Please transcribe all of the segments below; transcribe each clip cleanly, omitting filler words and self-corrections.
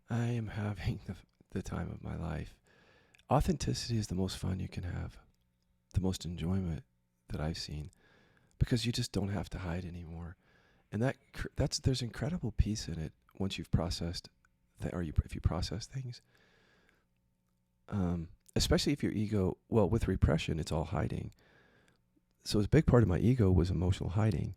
I am having the time of my life. Authenticity is the most fun you can have, the most enjoyment that I've seen, because you just don't have to hide anymore. And that's there's incredible peace in it once you've processed or if you process things. Especially if your ego, well, with repression, it's all hiding. So a big part of my ego was emotional hiding.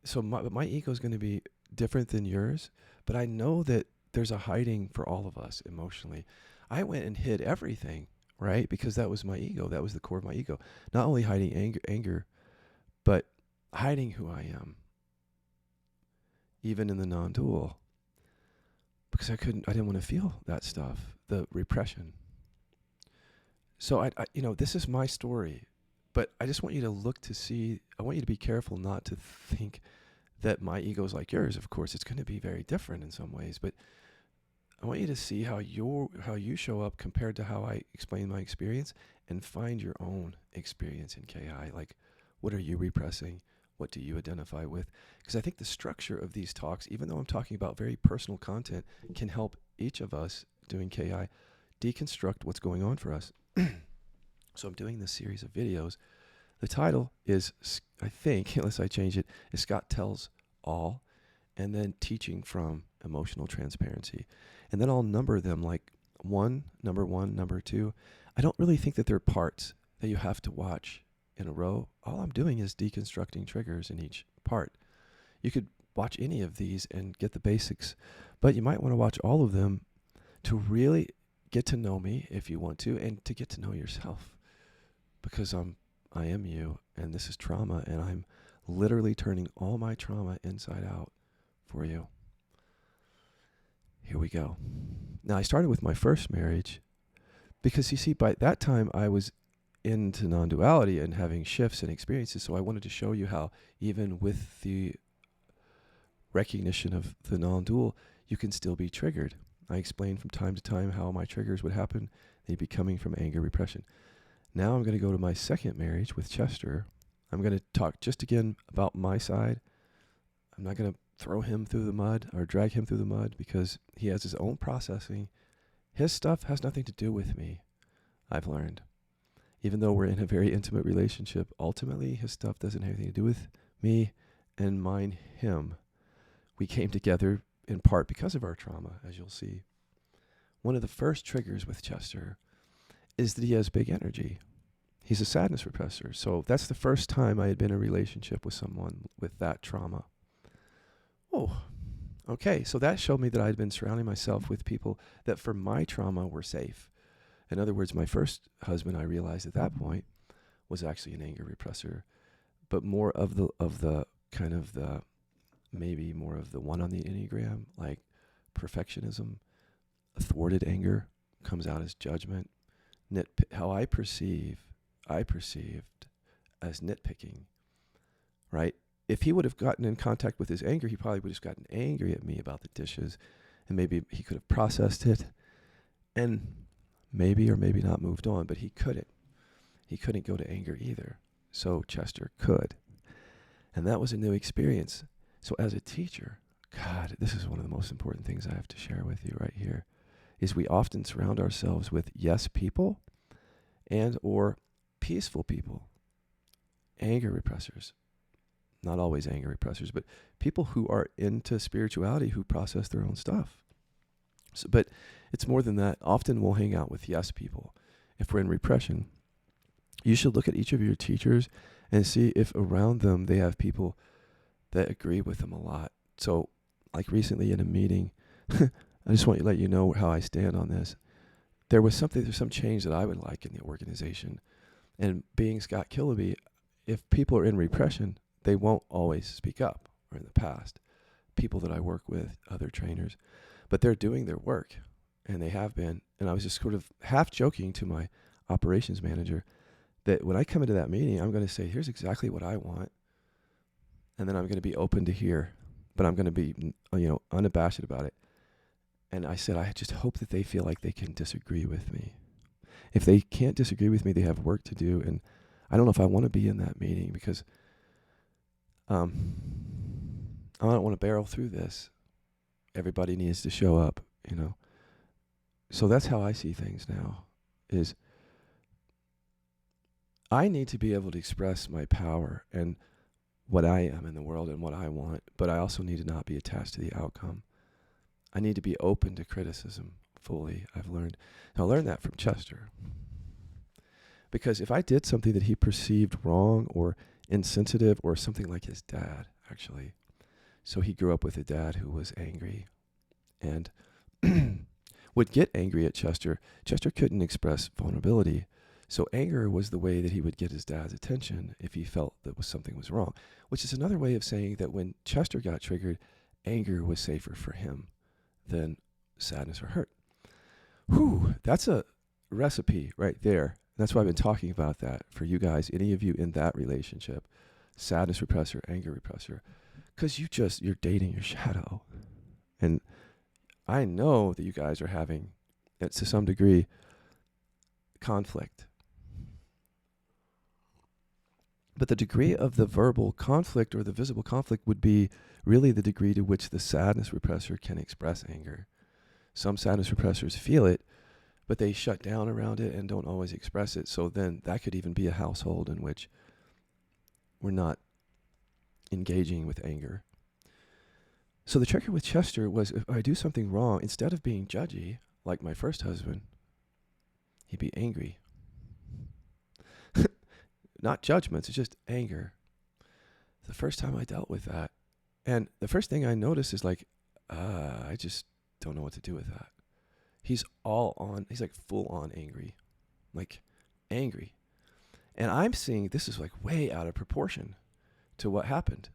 So my ego is going to be different than yours, but I know that there's a hiding for all of us emotionally. I went and hid everything, right? Because that was my ego. That was the core of my ego. Not only hiding anger, but hiding who I am, even in the non-dual, because I didn't want to feel that stuff, the repression. So this is my story, but I just want you to look to see. I want you to be careful not to think that my ego is like yours. Of course, it's going to be very different in some ways, but I want you to see how you show up compared to how I explain my experience, and find your own experience in KI. Like, what are you repressing? What do you identify with? Because I think the structure of these talks, even though I'm talking about very personal content, can help each of us doing KI deconstruct what's going on for us. So I'm doing this series of videos. The title is, I think, unless I change it, is Scott Tells All, and then Teaching from Emotional Transparency. And then I'll number them like number one, number two. I don't really think that they're parts that you have to watch in a row. All I'm doing is deconstructing triggers in each part. You could watch any of these and get the basics, but you might want to watch all of them to really get to know me if you want to, and to get to know yourself, because I am you, and this is trauma, and I'm literally turning all my trauma inside out for you. Here we go. Now, I started with my first marriage because, you see, by that time I was into non-duality and having shifts and experiences, so I wanted to show you how even with the recognition of the non-dual, you can still be triggered. I explained from time to time how my triggers would happen. They'd be coming from anger, repression. Now I'm going to go to my second marriage with Chester. I'm going to talk just again about my side. I'm not going to throw him through the mud or drag him through the mud, because he has his own processing. His stuff has nothing to do with me, I've learned. Even though we're in a very intimate relationship, ultimately his stuff doesn't have anything to do with me, and mine him. We came together in part because of our trauma, as you'll see. One of the first triggers with Chester is that he has big energy. He's a sadness repressor. So that's the first time I had been in a relationship with someone with that trauma. Oh, okay. So that showed me that I had been surrounding myself with people that for my trauma were safe. In other words, my first husband, I realized at that point, was actually an anger repressor, but more of the kind of the, maybe more of the one on the Enneagram, like perfectionism, thwarted anger comes out as judgment, how I perceived as nitpicking, right? If he would have gotten in contact with his anger, he probably would have gotten angry at me about the dishes, and maybe he could have processed it and maybe or maybe not moved on, but he couldn't. He couldn't go to anger either. So Chester could. And that was a new experience. So as a teacher, God, this is one of the most important things I have to share with you right here, is we often surround ourselves with yes people and or peaceful people, anger repressors. Not always anger repressors, but people who are into spirituality, who process their own stuff. So, but it's more than that. Often we'll hang out with yes people. If we're in repression, you should look at each of your teachers and see if around them they have people that agree with them a lot. So, like recently in a meeting, I just want to let you know how I stand on this. There's some change that I would like in the organization. And being Scott Killaby, if people are in repression, they won't always speak up, or in the past. People that I work with, other trainers, but they're doing their work, and they have been. And I was just sort of half joking to my operations manager that when I come into that meeting, I'm going to say, here's exactly what I want. And then I'm going to be open to hear, but I'm going to be, unabashed about it. And I said, I just hope that they feel like they can disagree with me. If they can't disagree with me, they have work to do. And I don't know if I want to be in that meeting, because I don't want to barrel through this. everybody needs to show up, you know. So that's how I see things now, is I need to be able to express my power and what I am in the world and what I want, but I also need to not be attached to the outcome. I need to be open to criticism fully, I've learned. And I learned that from Chester. Because if I did something that he perceived wrong or insensitive, or something like his dad, actually. So he grew up with a dad who was angry and would get angry at Chester. Chester couldn't express vulnerability. So anger was the way that he would get his dad's attention if he felt that something was wrong, which is another way of saying that when Chester got triggered, anger was safer for him than sadness or hurt. Whew, that's a recipe right there. That's why I've been talking about that for you guys, any of you in that relationship, sadness repressor, anger repressor, because you're dating your shadow. And I know that you guys are having, to some degree, conflict. But the degree of the verbal conflict or the visible conflict would be really the degree to which the sadness repressor can express anger. Some sadness repressors feel it, but they shut down around it and don't always express it. So then that could even be a household in which we're not engaging with anger. So the trigger with Chester was, if I do something wrong, instead of being judgy, like my first husband, he'd be angry. Not judgments, it's just anger. The first time I dealt with that, and the first thing I noticed is like, I just don't know what to do with that. He's like full on angry, like angry. And I'm seeing this is like way out of proportion to what happened,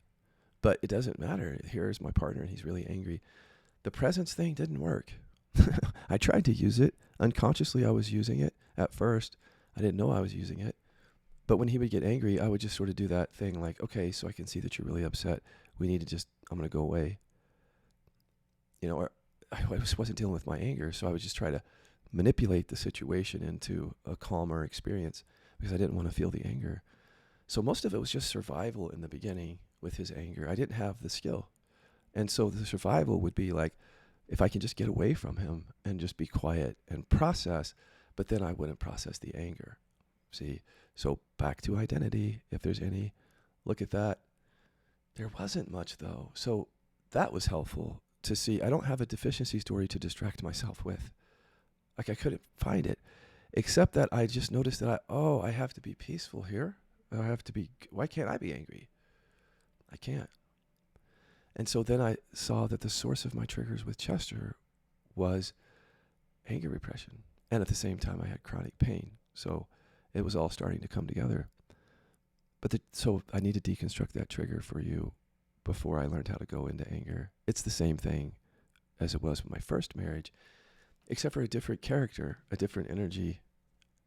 but it doesn't matter. Here's my partner and he's really angry. The presence thing didn't work. I tried to use it. Unconsciously, I was using it at first. I didn't know I was using it. But when he would get angry, I would just sort of do that thing like, okay, so I can see that you're really upset. I'm going to go away. Or I wasn't dealing with my anger, so I would just try to manipulate the situation into a calmer experience because I didn't want to feel the anger. So most of it was just survival in the beginning with his anger. I didn't have the skill. And so the survival would be like, if I can just get away from him and just be quiet and process, but then I wouldn't process the anger. See? So back to identity, if there's any, look at that. There wasn't much though. So that was helpful to see. I don't have a deficiency story to distract myself with. Like I couldn't find it, except that I just noticed that I have to be peaceful here. Why can't I be angry? I can't. And so then I saw that the source of my triggers with Chester was anger repression. And at the same time, I had chronic pain. So it was all starting to come together. So I need to deconstruct that trigger for you before I learned how to go into anger. It's the same thing as it was with my first marriage, except for a different character, a different energy,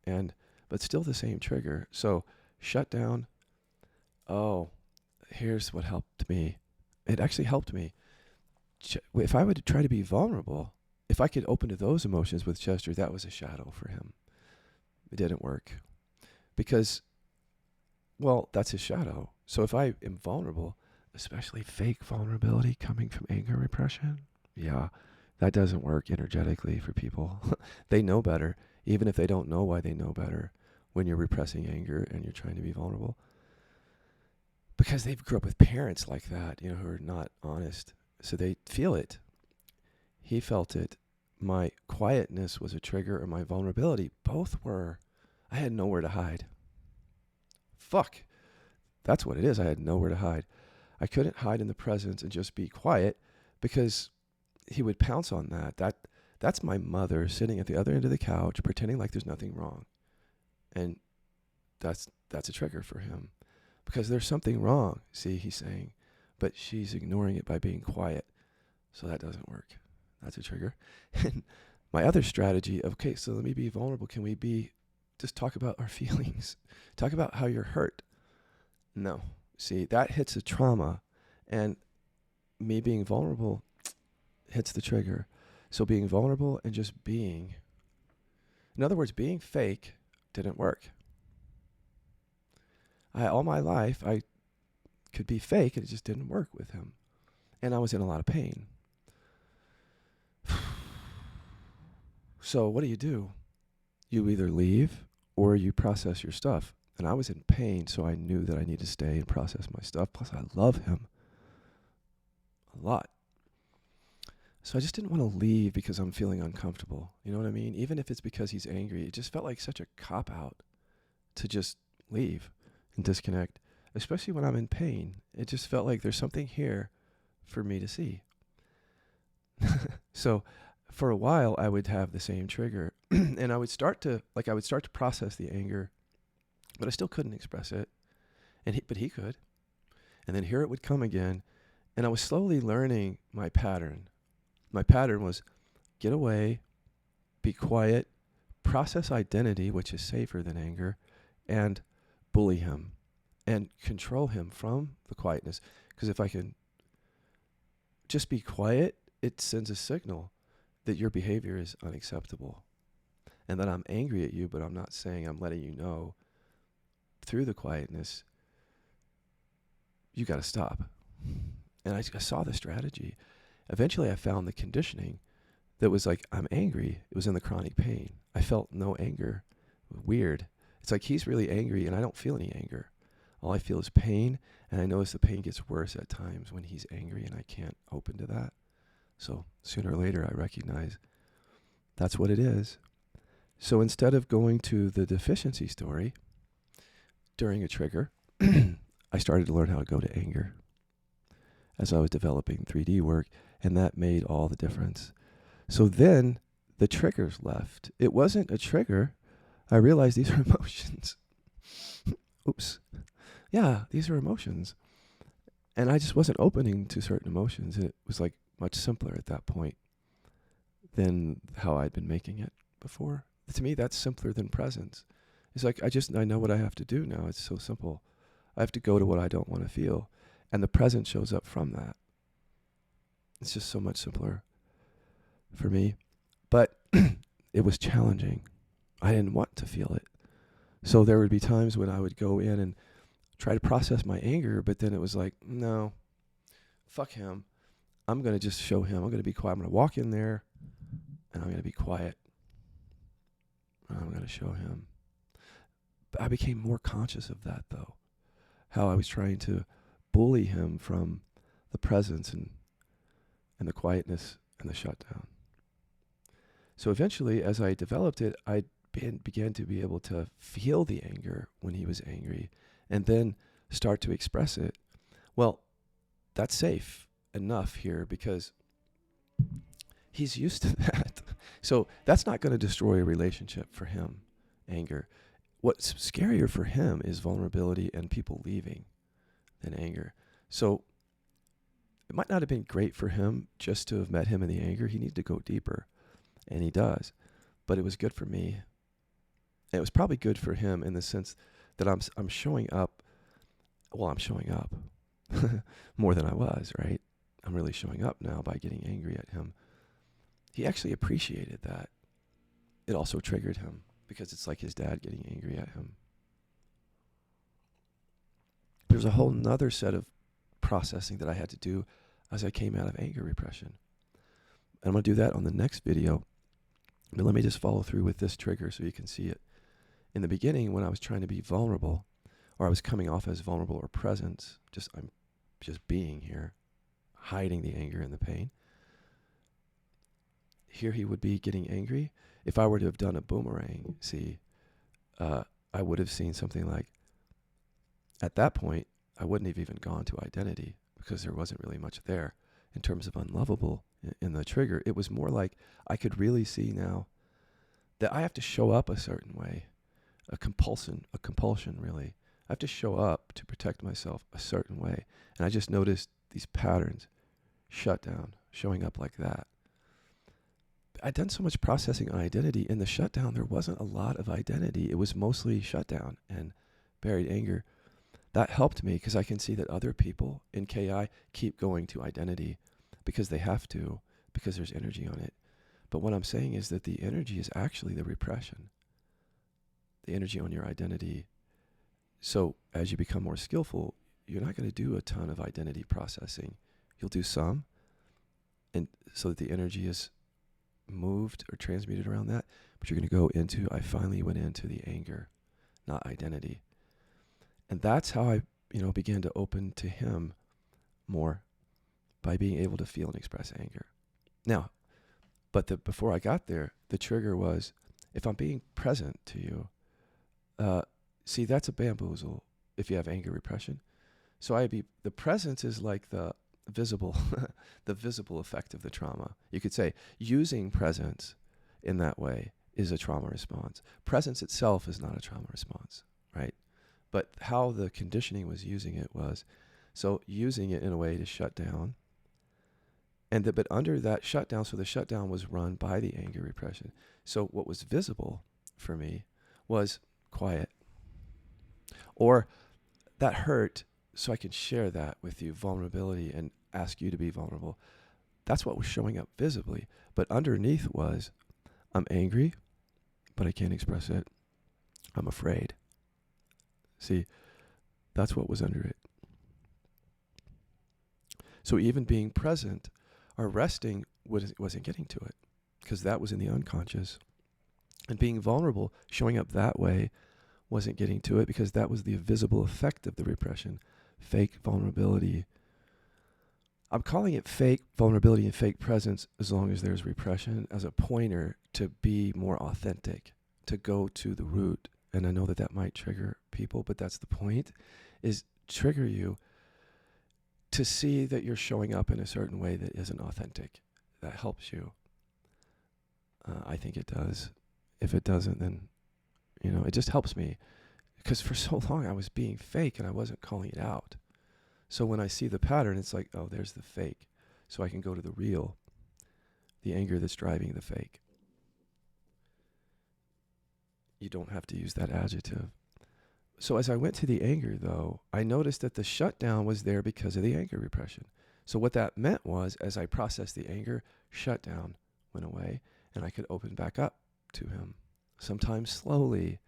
but still the same trigger. So shut down. Oh, here's what helped me. It actually helped me. If I would try to be vulnerable, if I could open to those emotions with Chester, that was a shadow for him. It didn't work because, well, that's his shadow. So if I am vulnerable, especially fake vulnerability coming from anger repression, yeah, that doesn't work energetically for people. They know better, even if they don't know why they know better when you're repressing anger and you're trying to be vulnerable. Because they grew up with parents like that, who are not honest. So they feel it. He felt it. My quietness was a trigger, or my vulnerability. Both were. I had nowhere to hide. Fuck. That's what it is. I had nowhere to hide. I couldn't hide in the presence and just be quiet because he would pounce on that. That's my mother sitting at the other end of the couch pretending like there's nothing wrong. And that's a trigger for him. Because there's something wrong, see, he's saying, but she's ignoring it by being quiet. So that doesn't work. That's a trigger. And my other strategy, okay, so let me be vulnerable. Can we just talk about our feelings? Talk about how you're hurt. No. See, that hits a trauma. And me being vulnerable hits the trigger. So being vulnerable and just being. In other words, being fake didn't work. All my life, I could be fake, and it just didn't work with him. And I was in a lot of pain. So what do? You either leave or you process your stuff. And I was in pain, so I knew that I needed to stay and process my stuff. Plus, I love him a lot. So I just didn't want to leave because I'm feeling uncomfortable. You know what I mean? Even if it's because he's angry, it just felt like such a cop out to just leave and disconnect, especially when I'm in pain. It just felt like there's something here for me to see. So for a while, I would have the same trigger and I would start to process the anger, but I still couldn't express it. But he could. And then here it would come again. And I was slowly learning my pattern. My pattern was get away, be quiet, process identity, which is safer than anger, and bully him and control him from the quietness. Because if I can just be quiet, it sends a signal that your behavior is unacceptable and that I'm angry at you, but I'm not saying, I'm letting you know through the quietness, you got to stop. And I saw the strategy. Eventually, I found the conditioning that was like, I'm angry. It was in the chronic pain. I felt no anger. Weird. It's like he's really angry and I don't feel any anger. All I feel is pain, and I notice the pain gets worse at times when he's angry and I can't open to that. So sooner or later, I recognize that's what it is. So instead of going to the deficiency story during a trigger, I started to learn how to go to anger as I was developing 3D work, and that made all the difference. So then the triggers left. It wasn't a trigger. I realized these are emotions. Oops. Yeah, these are emotions. And I just wasn't opening to certain emotions. It was like much simpler at that point than how I'd been making it before. To me, that's simpler than presence. It's like I know what I have to do now. It's so simple. I have to go to what I don't want to feel. And the present shows up from that. It's just so much simpler for me. But it was challenging. I didn't want to feel it. So there would be times when I would go in and try to process my anger, but then it was like, no, fuck him. I'm going to just show him. I'm going to be quiet. I'm going to walk in there and I'm going to be quiet. I'm going to show him. But I became more conscious of that, though. How I was trying to bully him from the presence and the quietness and the shutdown. So eventually, as I developed it, I began to be able to feel the anger when he was angry and then start to express it. Well, that's safe enough here because he's used to that. So that's not going to destroy a relationship for him, anger. What's scarier for him is vulnerability and people leaving than anger. So it might not have been great for him just to have met him in the anger. He needed to go deeper, and he does. But it was good for me. And it was probably good for him in the sense that I'm showing up. Well, I'm showing up more than I was, right? I'm really showing up now by getting angry at him. He actually appreciated that. It also triggered him because it's like his dad getting angry at him. There's a whole nother set of processing that I had to do as I came out of anger repression. And I'm going to do that on the next video. But let me just follow through with this trigger so you can see it. In the beginning, when I was trying to be vulnerable, or I was coming off as vulnerable or present, I'm just being here, hiding the anger and the pain. Here he would be getting angry. If I were to have done a boomerang, I would have seen something like, at that point, I wouldn't have even gone to identity because there wasn't really much there in terms of unlovable in the trigger. It was more like I could really see now that I have to show up a certain way, a compulsion really. I have to show up to protect myself a certain way. And I just noticed these patterns, shutdown, showing up like that. I'd done so much processing on identity. In the shutdown, there wasn't a lot of identity. It was mostly shutdown and buried anger. That helped me because I can see that other people in KI keep going to identity because they have to, because there's energy on it. But what I'm saying is that the energy is actually the repression, the energy on your identity. So as you become more skillful, you're not going to do a ton of identity processing. You'll do some, and so that the energy is moved or transmuted around that, but you're going to go into, I finally went into the anger, not identity. And that's how I, began to open to him more, by being able to feel and express anger. Now, but before I got there, the trigger was, if I'm being present to you, see, that's a bamboozle if you have anger repression. So the presence is like the visible, the visible effect of the trauma. You could say using presence in that way is a trauma response. Presence itself is not a trauma response, right? But how the conditioning was using it was, so using it in a way to shut down. But under that shutdown, so the shutdown was run by the anger repression. So what was visible for me was quiet. Or that hurt, so I can share that with you, vulnerability, and ask you to be vulnerable. That's what was showing up visibly. But underneath was, I'm angry, but I can't express it. I'm afraid. See, that's what was under it. So even being present or resting wasn't getting to it, because that was in the unconscious. And being vulnerable, showing up that way, wasn't getting to it, because that was the visible effect of the repression. Fake vulnerability. I'm calling it fake vulnerability and fake presence as long as there's repression, as a pointer to be more authentic, to go to the root. And I know that might trigger people, but that's the point, is trigger you to see that you're showing up in a certain way that isn't authentic. That helps you. I think it does. If it doesn't, then, it just helps me. Because for so long I was being fake and I wasn't calling it out. So when I see the pattern, it's like, oh, there's the fake. So I can go to the real, the anger that's driving the fake. You don't have to use that adjective. So as I went to the anger, though, I noticed that the shutdown was there because of the anger repression. So what that meant was, as I processed the anger, shutdown went away, and I could open back up to him. Sometimes slowly,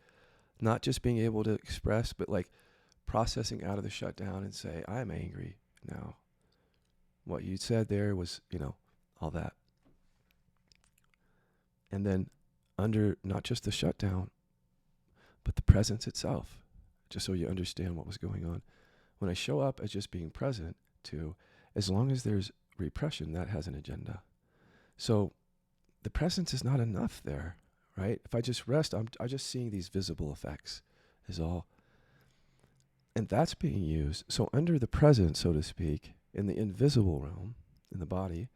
not just being able to express, but like processing out of the shutdown and say, I'm angry now. What you said there was, all that. And then under not just the shutdown, but the presence itself, just so you understand what was going on. When I show up as just being present to, as long as there's repression, that has an agenda. So the presence is not enough there, right? If I just rest, I'm just seeing these visible effects is all. And that's being used. So under the presence, so to speak, in the invisible realm, in the body,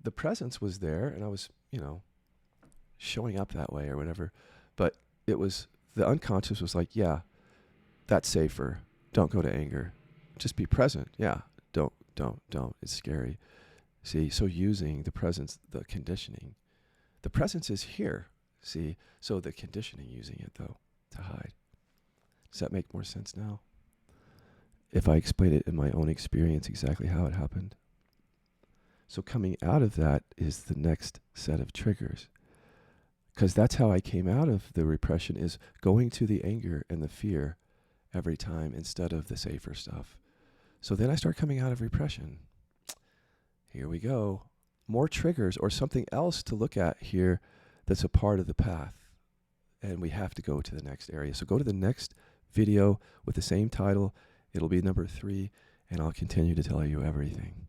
the presence was there, and I was, showing up that way or whatever. But it was, the unconscious was like, yeah, that's safer. Don't go to anger. Just be present. Yeah, don't. It's scary. See, so using the presence, the conditioning. The presence is here, see? So the conditioning, using it, though, to hide. Does that make more sense now? If I explain it in my own experience, exactly how it happened. So coming out of that is the next set of triggers. Because that's how I came out of the repression, is going to the anger and the fear every time instead of the safer stuff. So then I start coming out of repression. Here we go. More triggers or something else to look at here that's a part of the path. And we have to go to the next area. So go to the next video with the same title. It'll be number 3, and I'll continue to tell you everything.